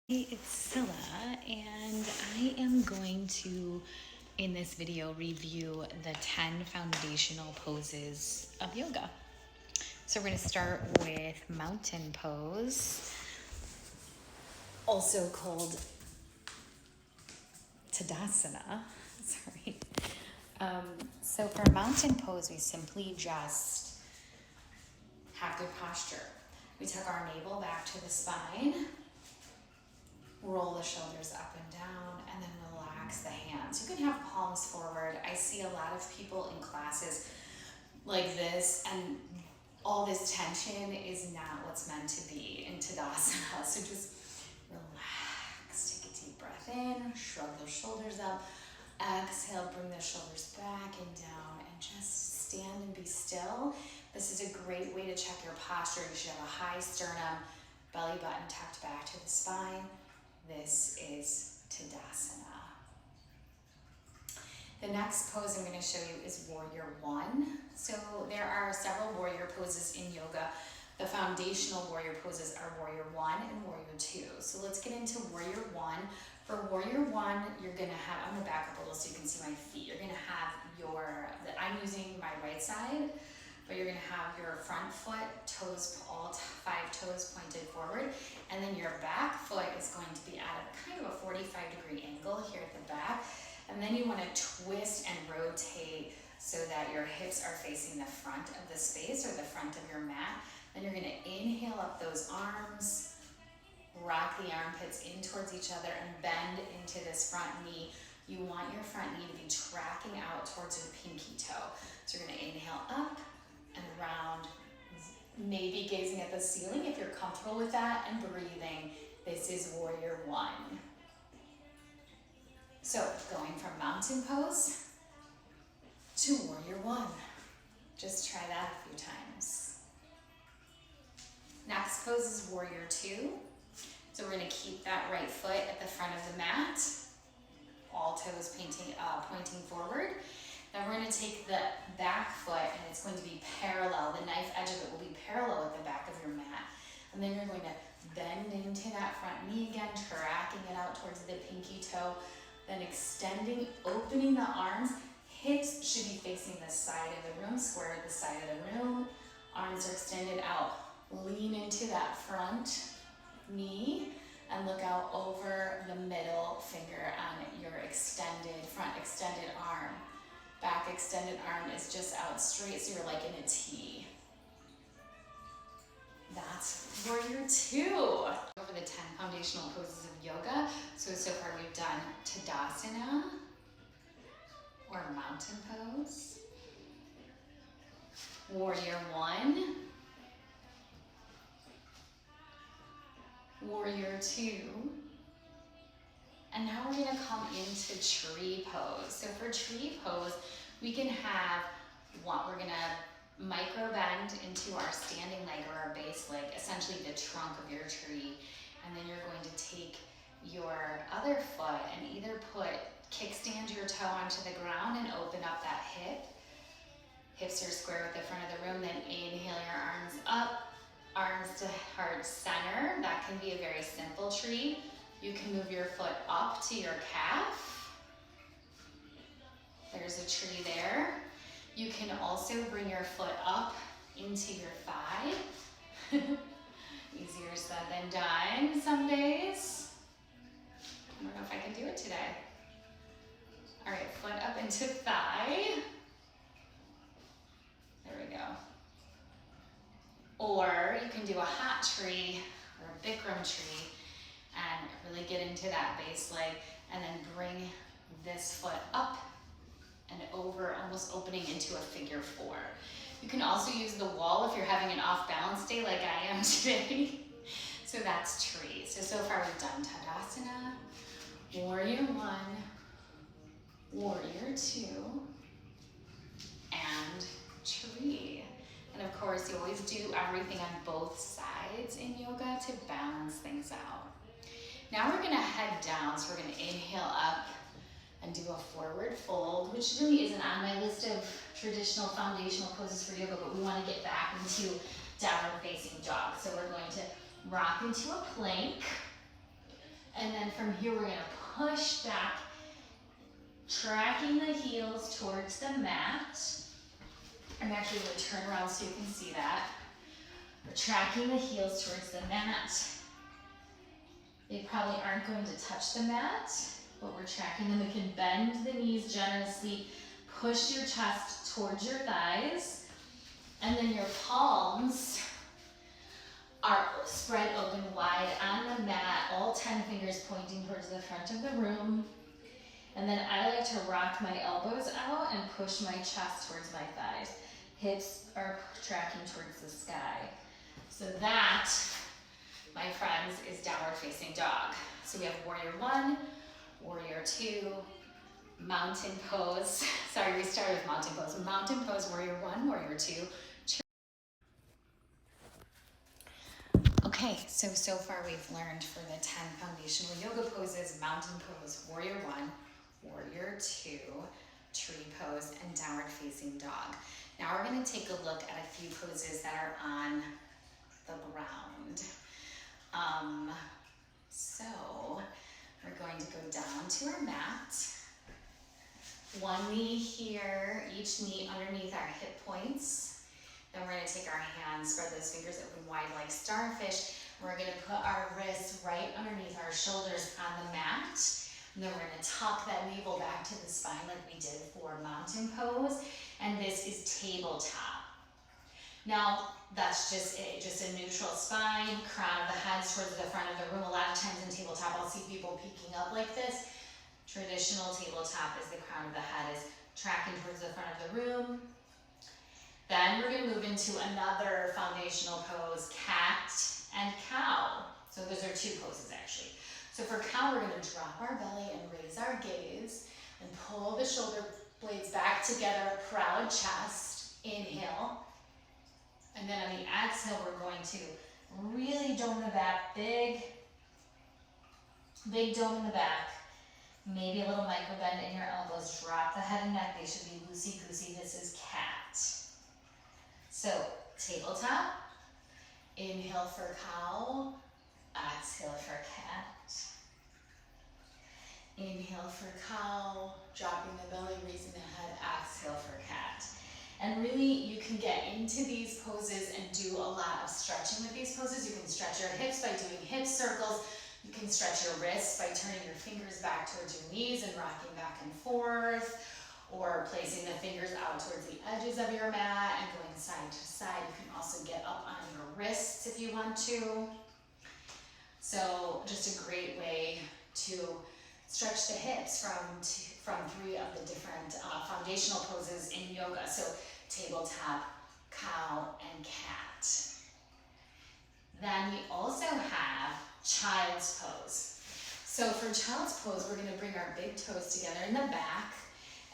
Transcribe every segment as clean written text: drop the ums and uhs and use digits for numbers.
Hey, it's Scylla, and I am going to, in this video, review the 10 foundational poses of yoga. So we're going to start with mountain pose, also called Tadasana. Sorry. So for a mountain pose, we simply just have good posture. We tuck our navel back to the spine, roll the shoulders up and down, and then relax the hands. You can have palms forward. I see a lot of people in classes like this, and all this tension is not what's meant to be in Tadasana. So just relax, take a deep breath in, shrug those shoulders up, exhale, bring the shoulders back and down, and just stand and be still. This is a great way to check your posture. You should have a high sternum, belly button tucked back to the spine. This is Tadasana. The next pose I'm going to show you is Warrior One. So there are several warrior poses in yoga. The foundational warrior poses are Warrior One and Warrior Two. So let's get into Warrior One. For Warrior One, you're going to have, I'm going to back up a little so you can see my feet. You're going to have I'm using my right side, but you're going to have your front foot, toes, all 5 toes pointed forward, and then your back foot is going to be at a kind of a 45-degree angle here at the back, and then you want to twist and rotate so that your hips are facing the front of the space or the front of your mat. Then you're going to inhale up those arms, rock the armpits in towards each other, and bend into this front knee. You want your front knee to be tracking out towards your pinky toe. So you're going to inhale up and around, maybe gazing at the ceiling if you're comfortable with that, and breathing. This is Warrior One. So going from mountain pose to Warrior One. Just try that a few times. Next pose is Warrior Two. So we're going to keep that right foot at the front of the mat, all toes pointing forward. Now we're going to take the back foot, and it's going to be parallel. The knife edge of it will be parallel at the back of your mat. And then you're going to bend into that front knee again, tracking it out towards the pinky toe. Then extending, opening the arms. Hips should be facing the side of the room, square at the side of the room. Arms are extended out. Lean into that front knee and look out over the middle finger on your front extended arm. Back extended arm is just out straight, so you're like in a T. That's Warrior Two. Over the 10 foundational poses of yoga. So far we've done Tadasana, or mountain pose, Warrior One, Warrior Two, and now we're going to come into tree pose. So for tree pose, we can have we're going to micro bend into our standing leg or our base leg, essentially the trunk of your tree, and then you're going to take your other foot and either kickstand your toe onto the ground and open up that hip. Hips are square with the front of the room, then inhale your arms up, arms to heart center. That can be a very simple tree. You can move your foot up to your calf. There's a tree there. You can also bring your foot up into your thigh. Easier said than done some days. I don't know if I can do it today. All right, foot up into thigh. There we go. Or you can do a hot tree or a Bikram tree and really get into that base leg, and then bring this foot up and over, almost opening into a figure 4. You can also use the wall if you're having an off-balance day like I am today. So that's tree. So far we've done Tadasana, Warrior One, Warrior Two, and tree. And of course, you always do everything on both sides in yoga to balance things out. Now we're going to head down. So we're going to inhale up and do a forward fold, which really isn't on my list of traditional foundational poses for yoga, but we want to get back into downward facing dog. So we're going to rock into a plank. And then from here, we're gonna push back, tracking the heels towards the mat. I'm actually gonna turn around so you can see that. We're tracking the heels towards the mat. They probably aren't going to touch the mat, but we're tracking them. We can bend the knees generously, push your chest towards your thighs, and then your palms are spread open wide on the mat, all 10 fingers pointing towards the front of the room. And then I like to rock my elbows out and push my chest towards my thighs. Hips are tracking towards the sky. So that, my friends, is downward facing dog. So we have warrior one, warrior two, mountain pose. Sorry, we started with mountain pose. Mountain pose, warrior one, warrior two. Okay, so far we've learned for the 10 foundational yoga poses, mountain pose, warrior one, warrior two, tree pose, and downward facing dog. Now we're gonna take a look at a few poses that are on the ground. So we're going to go down to our mat. One knee here, each knee underneath our hip points. Then we're gonna take our hands, spread those fingers open wide like starfish. We're gonna put our wrists right underneath our shoulders on the mat. And then we're gonna tuck that navel back to the spine like we did for mountain pose. And this is tabletop. Now, that's just it, just a neutral spine, crown of the head towards the front of the room. A lot of times in tabletop, I'll see people peeking up like this. Traditional tabletop is the crown of the head is tracking towards the front of the room. Then we're gonna move into another foundational pose, cat and cow. So those are two poses actually. So for cow, we're gonna drop our belly and raise our gaze and pull the shoulder blades back together, proud chest, inhale. And then on the exhale, we're going to really dome the back, big dome in the back. Maybe a little micro bend in your elbows, drop the head and neck, they should be loosey-goosey. This is cat. So, tabletop, inhale for cow, exhale for cat. Inhale for cow, dropping the belly, raising the head, exhale for cat. And really, you can get into these poses and do a lot of stretching with these poses. You can stretch your hips by doing hip circles. You can stretch your wrists by turning your fingers back towards your knees and rocking back and forth, or placing the fingers out towards the edges of your mat and going side to side. You can also get up on your wrists if you want to. So just a great way to stretch the hips from three of the different foundational poses in yoga. So tabletop, cow, and cat. Then we also have child's pose. So for child's pose, we're gonna bring our big toes together in the back,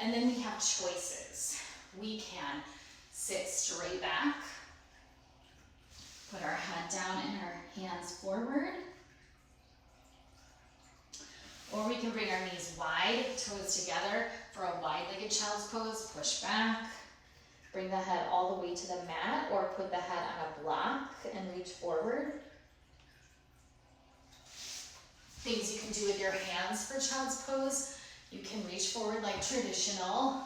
and then we have choices. We can sit straight back, put our head down and our hands forward, or we can bring our knees wide, toes together for a wide-legged child's pose, push back, bring the head all the way to the mat, or put the head on a block and reach forward. Things you can do with your hands for child's pose. You can reach forward like traditional,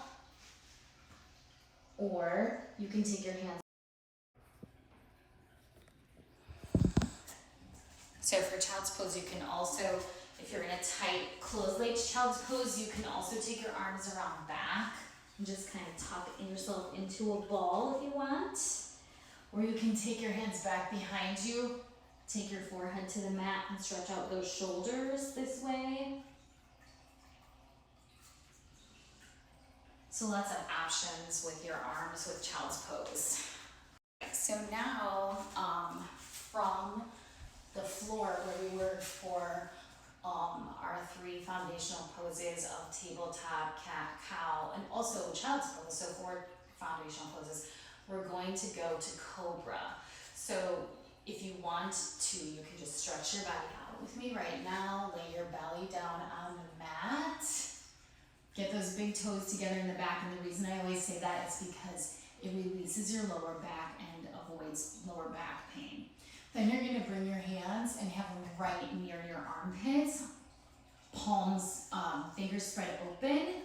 or you can take your hands. So for child's pose, you can also, if you're in a tight, closed-legged child's pose, you can also take your arms around back and just kind of tuck yourself into a ball if you want. Or you can take your hands back behind you, take your forehead to the mat and stretch out those shoulders this way. So lots of options with your arms with child's pose. So now from the floor where we were for our three foundational poses of tabletop, cat, cow, and also child's pose, so 4 foundational poses, we're going to go to cobra. So if you want to, you can just stretch your body out with me right now, lay your belly down on the mat, get those big toes together in the back, and the reason I always say that is because it releases your lower back and avoids lower back pain. Then you're gonna bring your hands and have them right near your armpits, palms, fingers spread open.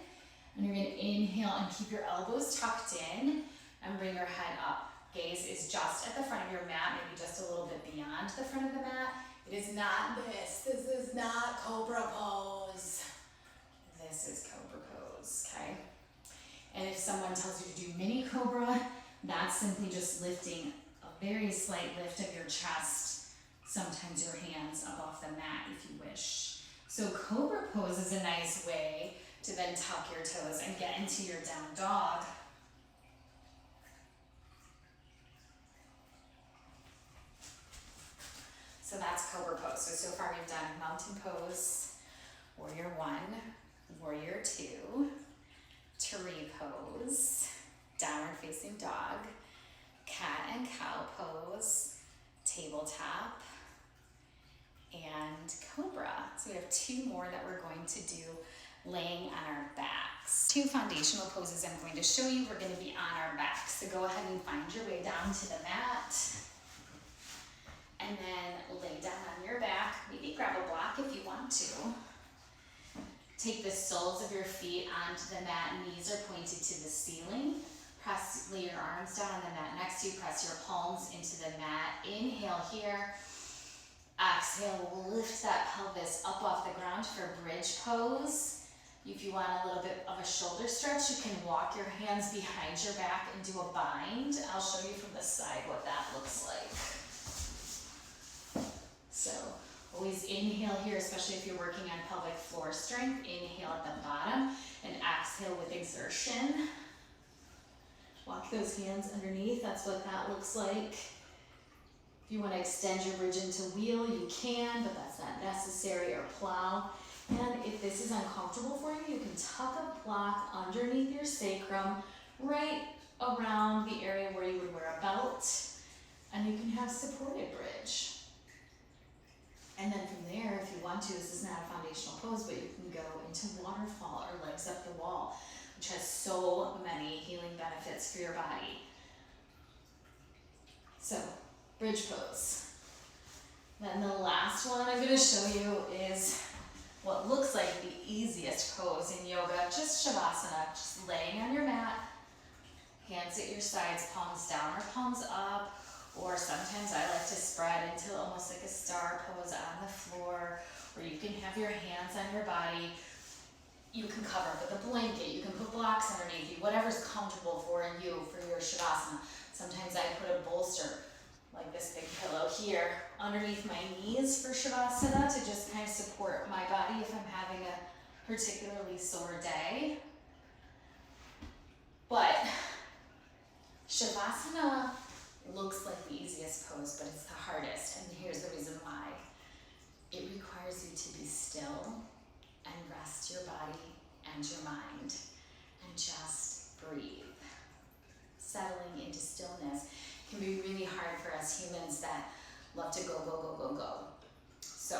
And you're gonna inhale and keep your elbows tucked in and bring your head up. Gaze is just at the front of your mat, maybe just a little bit beyond the front of the mat. It is not this. This is not Cobra pose. This is Cobra pose, okay? And if someone tells you to do mini Cobra, that's simply just lifting a very slight lift of your chest, sometimes your hands up off the mat if you wish. So Cobra pose is a nice way to then tuck your toes and get into your down dog. So that's Cobra pose. So far we've done mountain pose, warrior one, warrior two, tree pose, downward facing dog, cat and cow pose, tabletop, and Cobra. So we have two more that we're going to do laying on our backs. Two foundational poses I'm going to show you. We're going to be on our backs. So go ahead and find your way down to the mat. And then lay down on your back. Maybe grab a block if you want to. Take the soles of your feet onto the mat. Knees are pointed to the ceiling. Lay your arms down on the mat next to you. Press your palms into the mat. Inhale here. Exhale, we'll lift that pelvis up off the ground for bridge pose. If you want a little bit of a shoulder stretch, you can walk your hands behind your back and do a bind. I'll show you from the side what that looks like. So always inhale here, especially if you're working on pelvic floor strength. Inhale at the bottom and exhale with exertion. Walk those hands underneath. That's what that looks like. If you want to extend your bridge into wheel, you can, but that's not necessary, or plow. And if this is uncomfortable for you, you can tuck a block underneath your sacrum, right around the area where you would wear a belt, and you can have supported bridge. And then from there, if you want to, this is not a foundational pose, but you can go into waterfall or legs up the wall, which has so many healing benefits for your body. So, bridge pose. Then the last one I'm going to show you is what looks like the easiest pose in yoga, just Shavasana, just laying on your mat, hands at your sides, palms down or palms up, or sometimes I like to spread into almost like a star pose on the floor, where you can have your hands on your body. You can cover it with a blanket, you can put blocks underneath you, whatever's comfortable for you for your Shavasana. Sometimes I put a bolster, like this big pillow here, underneath my knees for Shavasana to just kind of support my body if I'm having a particularly sore day. But Shavasana looks like the easiest pose, but it's the hardest, and here's the reason why. It requires you to be still and rest your body and your mind and just breathe. Settling into stillness can be really hard for us humans that love to go, go, go, go, go. So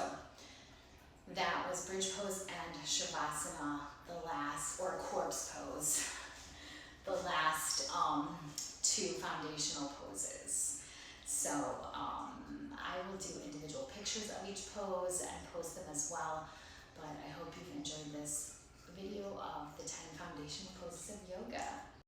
that was bridge pose and Shavasana, the last, or corpse pose, the last two foundational poses. So I will do individual pictures of each pose and post them as well, but I hope you've enjoyed this video of the 10 foundational poses of yoga.